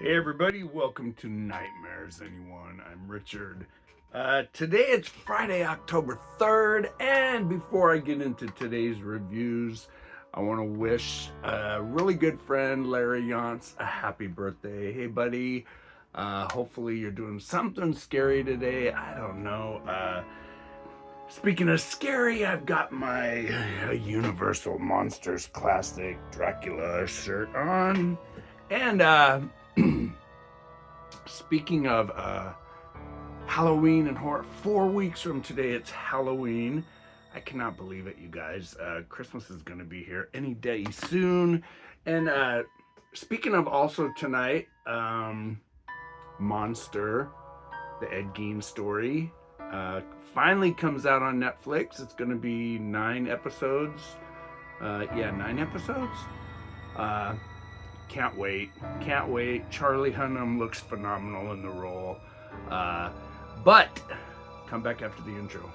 Hey everybody, welcome to Nightmares Anyone. I'm Richard. Today it's Friday, October 3rd, and before I get into today's reviews, I want to wish a really good friend, Larry Yance, a happy birthday. Hey buddy, hopefully you're doing something scary today. I don't know. Speaking of scary, I've got my Universal Monsters Classic Dracula shirt on, and speaking of Halloween and horror, 4 weeks from today it's Halloween. I cannot believe it, you guys. Christmas is going to be here any day soon. And speaking of also tonight, Monster, the Ed Gein story, finally comes out on Netflix. It's going to be 9 episodes. 9 episodes. Can't wait. Charlie Hunnam looks phenomenal in the role. But come back after the intro.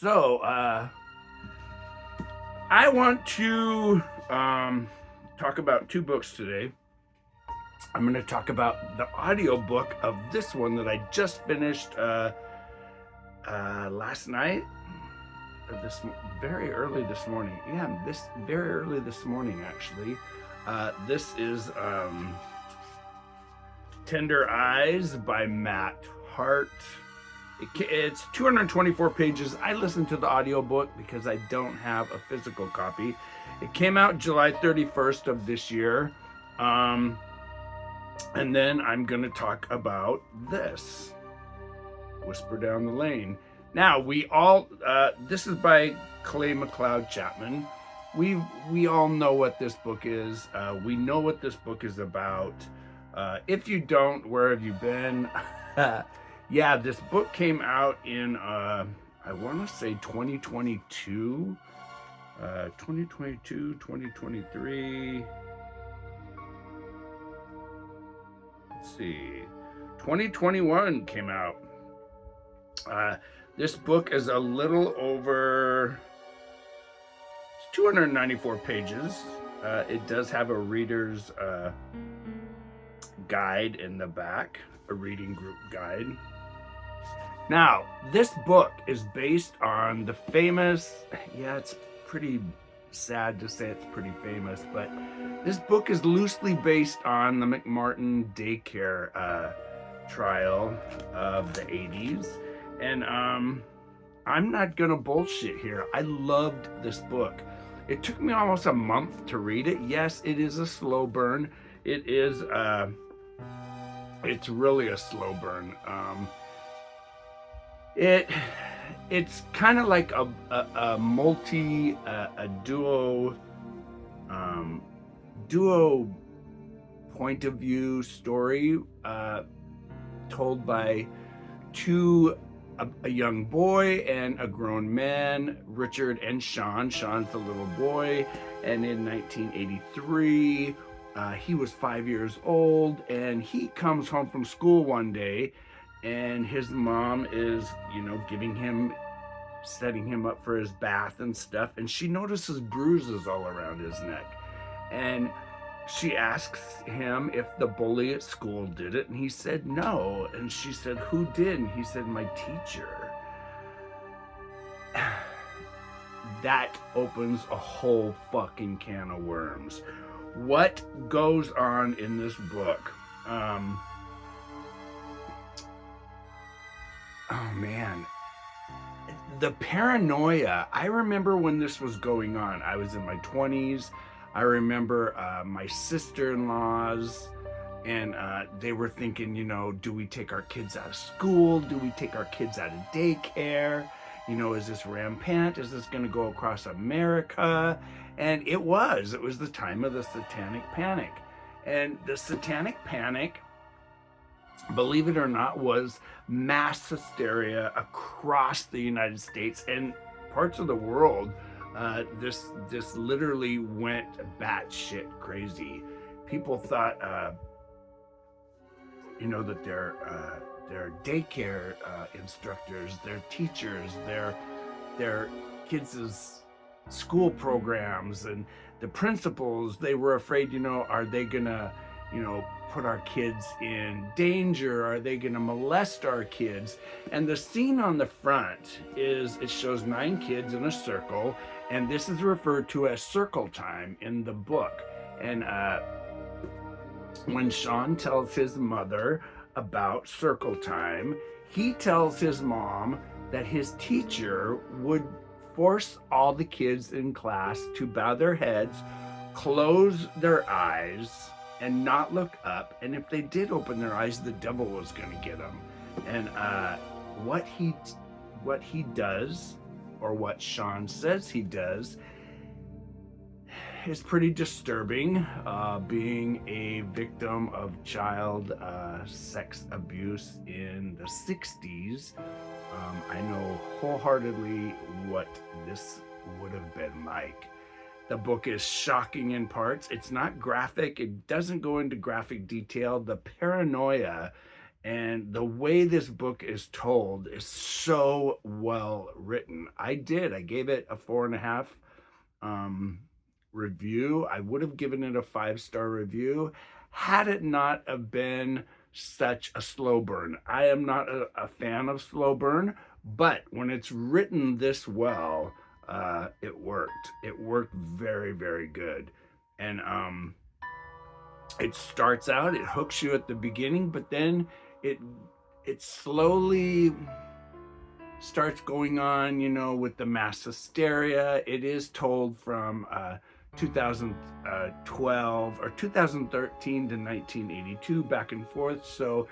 So I want to talk about 2 books today. I'm going to talk about the audiobook of this one that I just finished last night, or very early this morning. Very early this morning, actually. This is Tender Eyes by Matt Hart. It's 224 pages. I listened to the audiobook because I don't have a physical copy. It came out July 31st of this year. And then I'm going to talk about this, Whisper Down the Lane. Now, this is by Clay McLeod Chapman. We all know what this book is. We know what this book is about. If you don't, where have you been? Yeah, this book came out in, I want to say 2022, 2023. Let's see, 2021 came out. This book is a little over 294 pages. It does have a reader's guide in the back, a reading group guide. Now, this book is based on the famous, it's pretty sad to say it's pretty famous, but this book is loosely based on the McMartin daycare trial of the 80s. And I'm not gonna bullshit here. I loved this book. It took me almost a month to read it. Yes, it is a slow burn. It's really a slow burn. It's kind of like a duo point of view story told by a young boy and a grown man, Richard and Sean. Sean's the little boy, and in 1983 he was 5 years old, and he comes home from school one day, and his mom is, setting him up for his bath and stuff, and she notices bruises all around his neck, and she asks him if the bully at school did it, and he said no, and she said, "Who did?" And he said, "My teacher." that opens a whole fucking can of worms. What goes on in this book? Oh man, the paranoia. I remember when this was going on. I was in my 20s. I remember my sister-in-laws, and they were thinking, you know, do we take our kids out of school? Do we take our kids out of daycare? You know, is this rampant? Is this going to go across America? And it was the time of the Satanic Panic. And the Satanic Panic, believe it or not, was mass hysteria across the United States and parts of the world. This literally went batshit crazy. People thought, you know, that their daycare instructors, their teachers, their kids' school programs, and the principals, they were afraid, you know, are they gonna, you know, put our kids in danger? Are they gonna molest our kids? And the scene on the front is, it shows 9 kids in a circle, and this is referred to as circle time in the book. And when Sean tells his mother about circle time, he tells his mom that his teacher would force all the kids in class to bow their heads, close their eyes, and not look up. And if they did open their eyes, the devil was going to get them. And what he does, or what Sean says he does, is pretty disturbing. Being a victim of child sex abuse in the 60s, I know wholeheartedly what this would have been like. The book is shocking in parts. It's not graphic. It doesn't go into graphic detail. The paranoia and the way this book is told is so well written. I gave it a 4.5 review. I would have given it a 5-star review had it not have been such a slow burn. I am not a fan of slow burn, but when it's written this well, it worked. It worked very, very good. And it starts out, it hooks you at the beginning, but then it slowly starts going on, you know, with the mass hysteria. It is told from 2012 or 2013 to 1982, back and forth. So,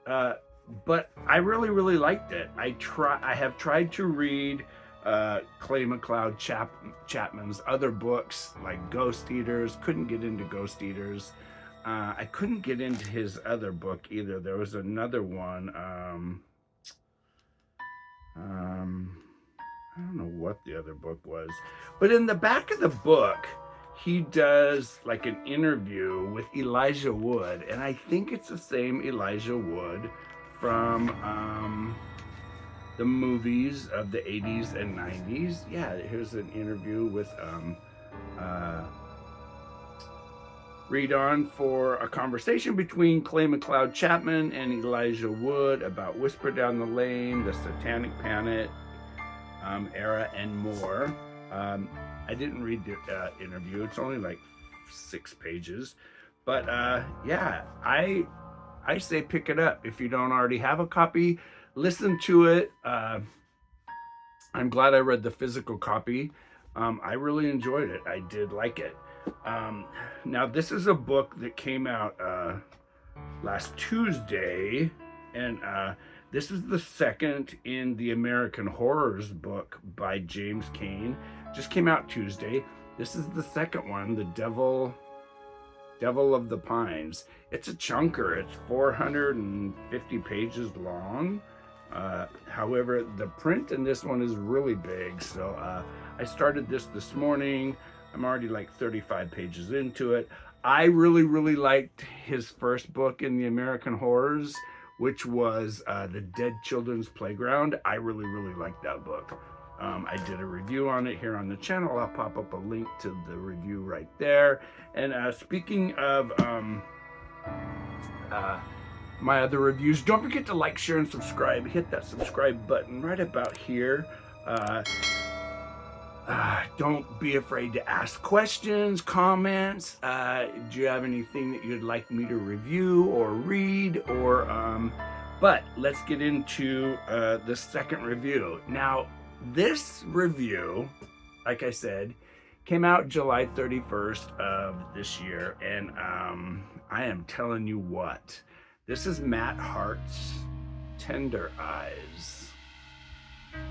but I really, really liked it. I have tried to read Clay McLeod Chapman's other books, like Ghost Eaters. Couldn't get into Ghost Eaters. I couldn't get into his other book either. There was another one. I don't know what the other book was, but in the back of the book, he does like an interview with Elijah Wood, and I think it's the same Elijah Wood from the movies of the 80s and 90s. Yeah, here's an interview with read on for a conversation between Clay McLeod Chapman and Elijah Wood about Whisper Down the Lane, the Satanic Panic era, and more. I didn't read the interview. It's only like 6 pages. But yeah, I say pick it up. If you don't already have a copy, listen to it. I'm glad I read the physical copy. I really enjoyed it. I did like it. Now, this is a book that came out last Tuesday, and this is the second in the American Horrors book by James Cain. Just came out Tuesday. This is the second one, The Devil of the Pines. It's a chunker. It's 450 pages long. However, the print in this one is really big. So I started this morning. I'm already like 35 pages into it. I really, really liked his first book in the American Horrors, which was The Dead Children's Playground. I really, really liked that book. I did a review on it here on the channel. I'll pop up a link to the review right there. And speaking of my other reviews, don't forget to like, share, and subscribe. Hit that subscribe button right about here. Don't be afraid to ask questions, comments. Do you have anything that you'd like me to review or read? But let's get into the second review. Now, this review, like I said, came out July 31st of this year, and I am telling you what, this is Matt Hart's Tender Eyes.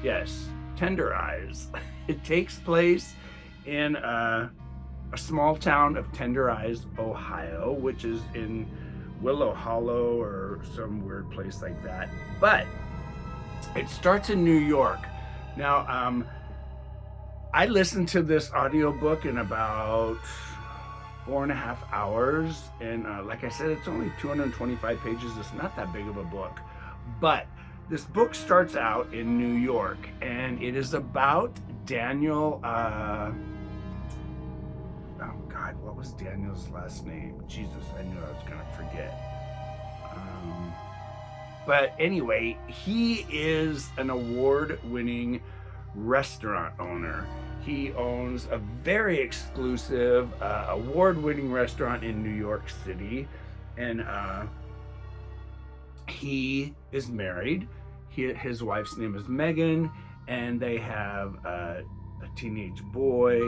Yes, Tender Eyes. It takes place in a small town of Tender Eyes, Ohio, which is in Willow Hollow or some weird place like that. But it starts in New York. Now, I listened to this audiobook in about 4.5 hours. And like I said, it's only 225 pages. It's not that big of a book. But this book starts out in New York, and it is about Daniel. Oh God, what was Daniel's last name? Jesus, I knew I was gonna forget. But anyway, he is an award-winning restaurant owner. He owns a very exclusive, award-winning restaurant in New York City, and he is married. His wife's name is Megan, and they have a teenage boy,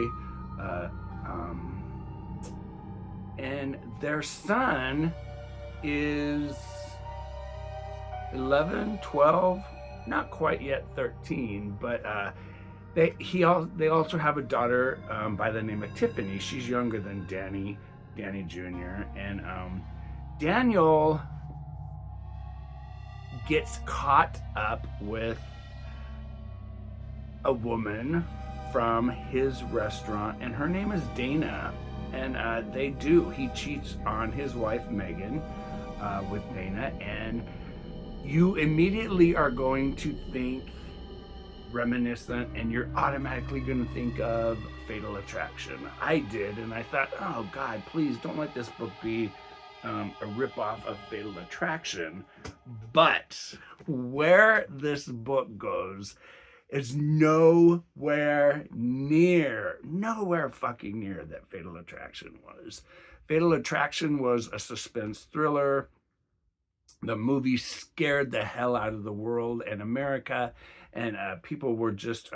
and their son is 11, 12, not quite yet 13, but they also have a daughter by the name of Tiffany. She's younger than Danny Jr. And Daniel gets caught up with a woman from his restaurant, and her name is Dana. And he cheats on his wife Megan with Dana, and you immediately are going to think reminiscent, and you're automatically going to think of Fatal Attraction. I did, and I thought, oh God, please don't let this book be a ripoff of Fatal Attraction. But where this book goes is nowhere fucking near that Fatal Attraction was. Fatal Attraction was a suspense thriller. The movie scared the hell out of the world and America, and people were just,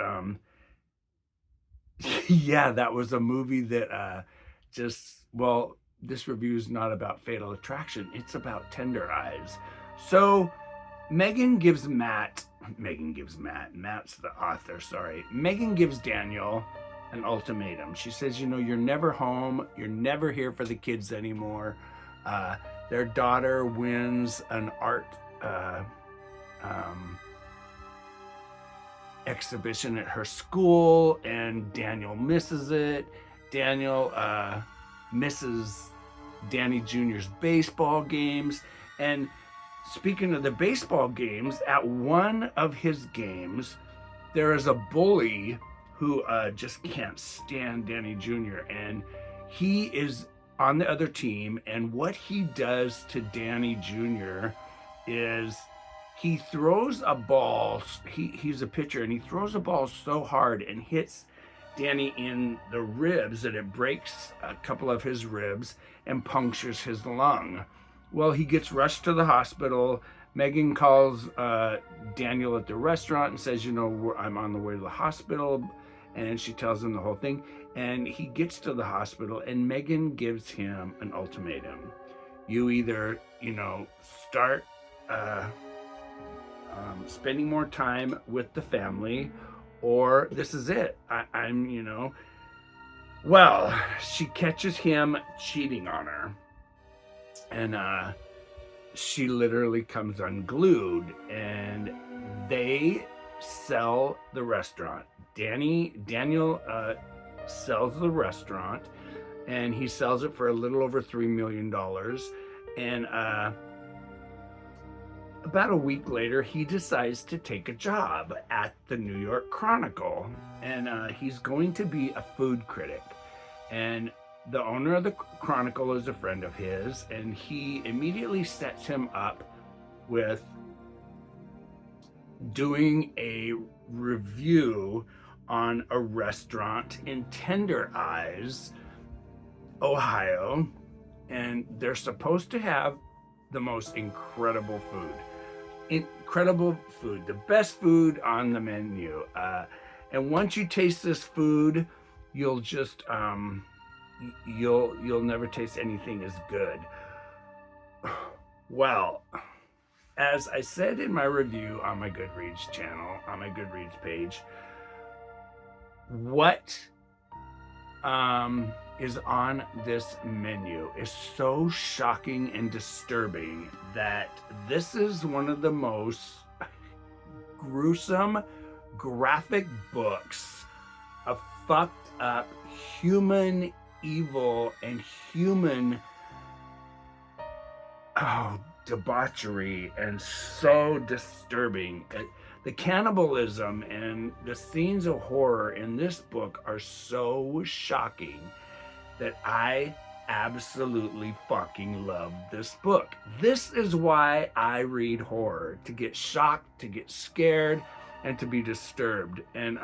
yeah, that was a movie that this review is not about Fatal Attraction. It's about Tender Eyes. So Megan gives Matt's the author, sorry. Megan gives Daniel an ultimatum. She says, you're never home. You're never here for the kids anymore. Their daughter wins an art exhibition at her school, and Daniel misses it. Daniel misses Danny Jr.'s baseball games. And speaking of the baseball games, at one of his games, there is a bully who just can't stand Danny Jr. And he is on the other team. And what he does to Danny Jr. is he throws a ball. He's a pitcher, and he throws a ball so hard and hits Danny in the ribs that it breaks a couple of his ribs and punctures his lung. Well, he gets rushed to the hospital. Megan calls Daniel at the restaurant and says, I'm on the way to the hospital. And she tells him the whole thing. And he gets to the hospital, and Megan gives him an ultimatum. You either, start spending more time with the family, or this is it. Well, she catches him cheating on her. And she literally comes unglued, and they sell the restaurant. Daniel sells the restaurant, and he sells it for a little over $3 million. And about a week later, he decides to take a job at the New York Chronicle, and he's going to be a food critic. And the owner of the Chronicle is a friend of his, and he immediately sets him up with doing a review on a restaurant in Tender Eyes, Ohio, and they're supposed to have the most incredible food. Incredible food, the best food on the menu. And once you taste this food, you'll just you'll never taste anything as good. Well, as I said in my review on my Goodreads channel, on my Goodreads page, what is on this menu is so shocking and disturbing that this is one of the most gruesome, graphic books of fucked up human evil and human debauchery, and so disturbing. The cannibalism and the scenes of horror in this book are so shocking that I absolutely fucking love this book. This is why I read horror, to get shocked, to get scared, and to be disturbed. And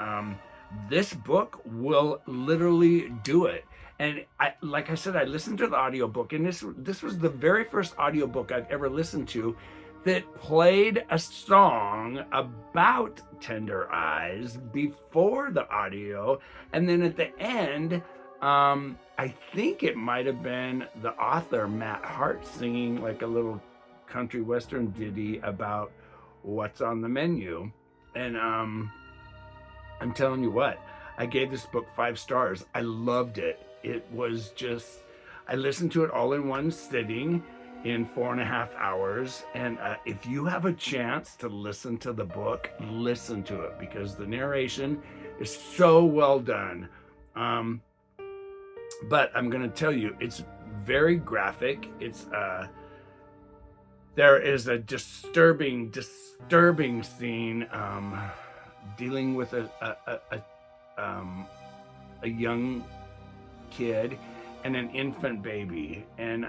this book will literally do it. And like I said, I listened to the audiobook, and this was the very first audiobook I've ever listened to that played a song about Tender Eyes before the audio. And then at the end, I think it might have been the author, Matt Hart, singing like a little country western ditty about what's on the menu. And I'm telling you what, I gave this book 5 stars. I loved it. It was just, I listened to it all in one sitting in 4.5 hours. And if you have a chance to listen to the book, listen to it, because the narration is so well done. But I'm going to tell you, it's very graphic. It's there is a disturbing scene dealing with a young kid and an infant baby. And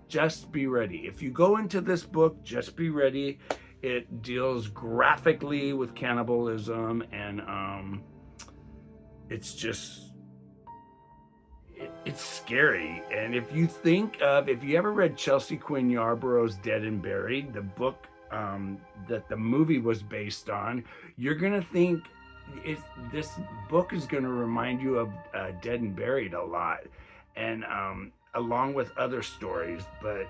just be ready. If you go into this book, just be ready. It deals graphically with cannibalism, and it's just, it's scary. And if you ever read Chelsea Quinn Yarborough's Dead and Buried, the book that the movie was based on, you're gonna think this book is gonna remind you of Dead and Buried a lot, and along with other stories. But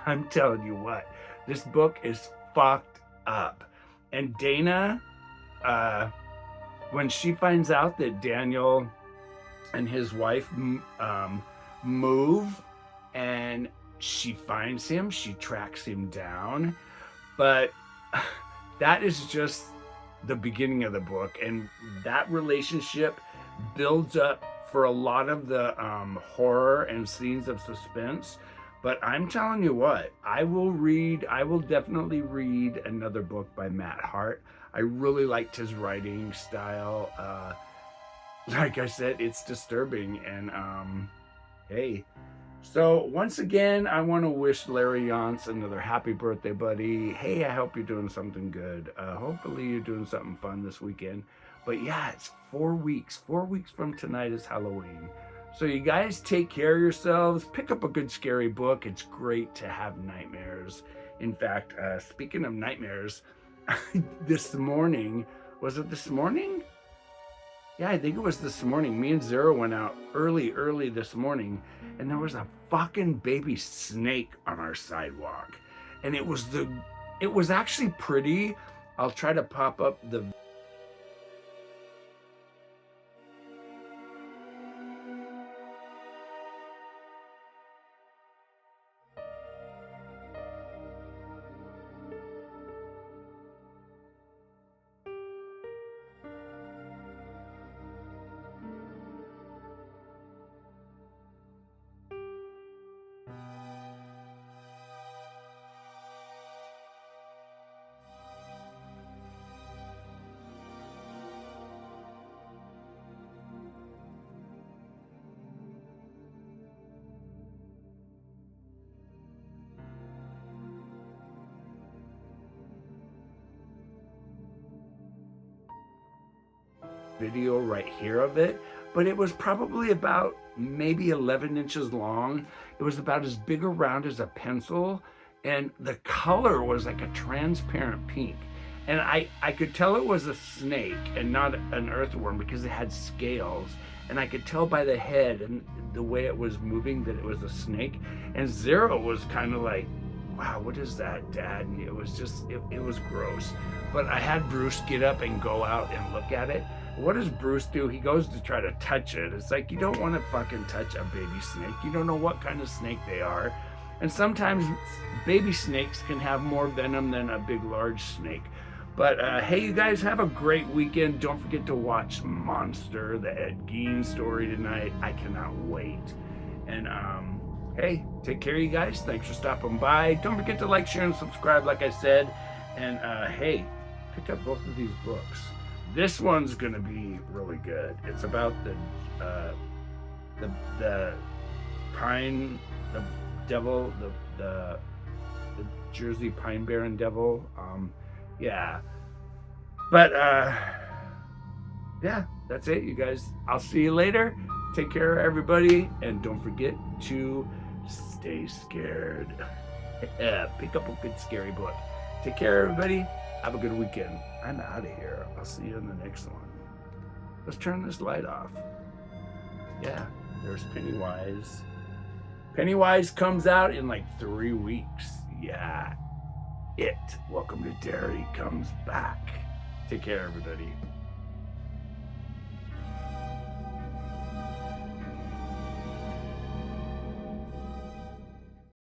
I'm telling you what, this book is fucked up. And Dana, when she finds out that Daniel and his wife move, and she finds him, she tracks him down. But that is just the beginning of the book, and that relationship builds up for a lot of the horror and scenes of suspense. But I'm telling you what, I will definitely read another book by Matt Hart. I really liked his writing style. Like I said, it's disturbing. And hey, so once again, I want to wish Larry Yance another happy birthday, buddy. Hey, I hope you're doing something good. Hopefully you're doing something fun this weekend. But yeah, it's 4 weeks. 4 weeks from tonight is Halloween. So you guys take care of yourselves. Pick up a good scary book. It's great to have nightmares. In fact, speaking of nightmares, this morning, was it this morning? Yeah, I think it was this morning. Me and Zero went out early this morning, and there was a fucking baby snake on our sidewalk. And it was actually pretty. I'll try to pop up the video right here of it, but it was probably about maybe 11 inches long. It was about as big around as a pencil, and the color was like a transparent pink. And I could tell it was a snake and not an earthworm because it had scales. And I could tell by the head and the way it was moving that it was a snake. And Zero was kind of like, wow, what is that, Dad? And it was just, it was gross. But I had Bruce get up and go out and look at it. What does Bruce do? He goes to try to touch it. It's like, you don't want to fucking touch a baby snake. You don't know what kind of snake they are. And sometimes baby snakes can have more venom than a big, large snake. But hey, you guys have a great weekend. Don't forget to watch Monster, the Ed Gein story tonight. I cannot wait. And hey, take care, you guys. Thanks for stopping by. Don't forget to like, share, and subscribe, like I said. And hey, pick up both of these books. This one's gonna be really good. It's about the pine, the devil, the Jersey Pine Barren devil. Yeah, but yeah, that's it, you guys. I'll see you later. Take care, everybody, and don't forget to stay scared. Pick up a good scary book. Take care, everybody. Have a good weekend. I'm out of here. I'll see you in the next one. Let's turn this light off. Yeah, there's Pennywise. Pennywise comes out in like 3 weeks. Yeah. Welcome to Derry comes back. Take care, everybody.